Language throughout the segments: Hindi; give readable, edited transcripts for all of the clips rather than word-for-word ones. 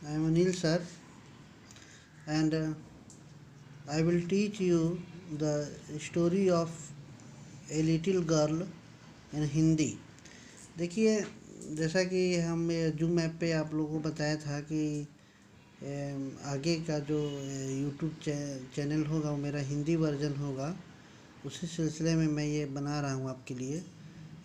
I am Anil sir, and I will teach you the story of a little girl in Hindi. देखिए, जैसा कि हम जूम ऐप पे आप लोगों को बताया था कि आगे का जो यूट्यूब चैनल होगा वो मेरा हिंदी वर्जन होगा। उसी सिलसिले में मैं ये बना रहा हूँ आपके लिए।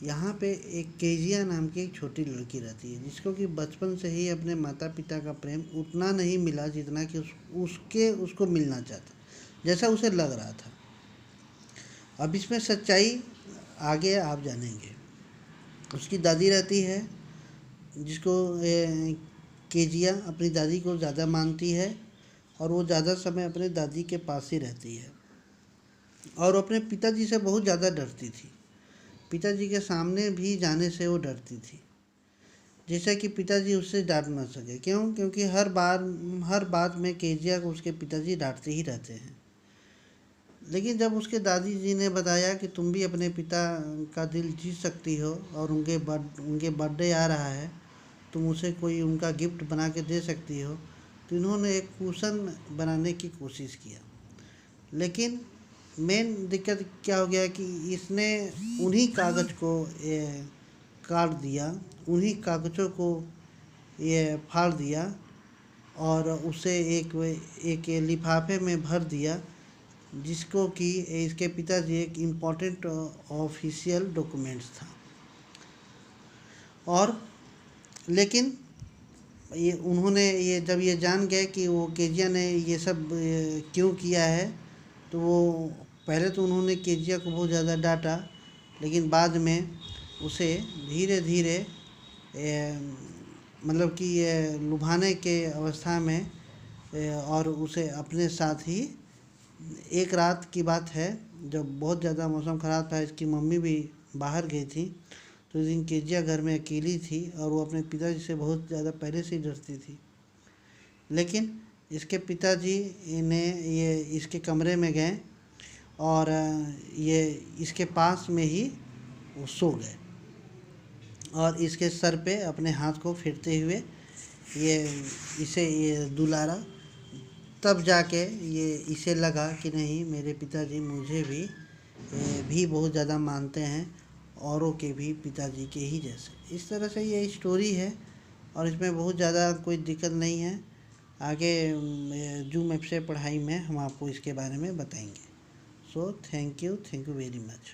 यहाँ पे एक केजिया नाम की एक छोटी लड़की रहती है, जिसको कि बचपन से ही अपने माता पिता का प्रेम उतना नहीं मिला जितना कि उसको मिलना चाहता, जैसा उसे लग रहा था। अब इसमें सच्चाई आगे आप जानेंगे। उसकी दादी रहती है, जिसको केजिया अपनी दादी को ज़्यादा मानती है, और वो ज़्यादा समय अपने दादी के पास ही रहती है, और अपने पिताजी से बहुत ज़्यादा डरती थी। पिताजी के सामने भी जाने से वो डरती थी, जैसे कि पिताजी उससे डांट ना सके। क्यों? क्योंकि हर बात में केजिया को उसके पिताजी डांटते ही रहते हैं। लेकिन जब उसके दादी जी ने बताया कि तुम भी अपने पिता का दिल जीत सकती हो, और उनके बर्थडे आ रहा है, तुम उसे कोई उनका गिफ्ट बना के दे सकती हो, तो इन्होंने एक कुशन बनाने की कोशिश किया। लेकिन मेन दिक्कत क्या हो गया कि इसने उन्हीं कागज़ को काट दिया, उन्हीं कागज़ों को ये फाड़ दिया, और उसे एक लिफाफे में भर दिया, जिसको कि इसके पिताजी एक इम्पोर्टेंट ऑफिशियल डॉक्यूमेंट्स था। और लेकिन जब ये जान गए कि वो केजिया ने ये सब क्यों किया है, तो वो पहले तो उन्होंने केजिया को बहुत ज़्यादा डांटा, लेकिन बाद में उसे धीरे धीरे मतलब कि लुभाने के अवस्था में और उसे अपने साथ ही, एक रात की बात है जब बहुत ज़्यादा मौसम ख़राब था, इसकी मम्मी भी बाहर गई थी, तो इस दिन केजिया घर में अकेली थी, और वो अपने पिताजी से बहुत ज़्यादा पहले से ही डरती थी। लेकिन इसके पिताजी ने ये इसके कमरे में गए, और ये इसके पास में ही वो सो गए, और इसके सर पे अपने हाथ को फेरते हुए ये दुलारा। तब जाके ये इसे लगा कि नहीं, मेरे पिताजी मुझे भी बहुत ज़्यादा मानते हैं, औरों के भी पिताजी के ही जैसे। इस तरह से ये स्टोरी है, और इसमें बहुत ज़्यादा कोई दिक्कत नहीं है। आगे जूम ऐप से पढ़ाई में हम आपको इसके बारे में बताएंगे। So thank you very much.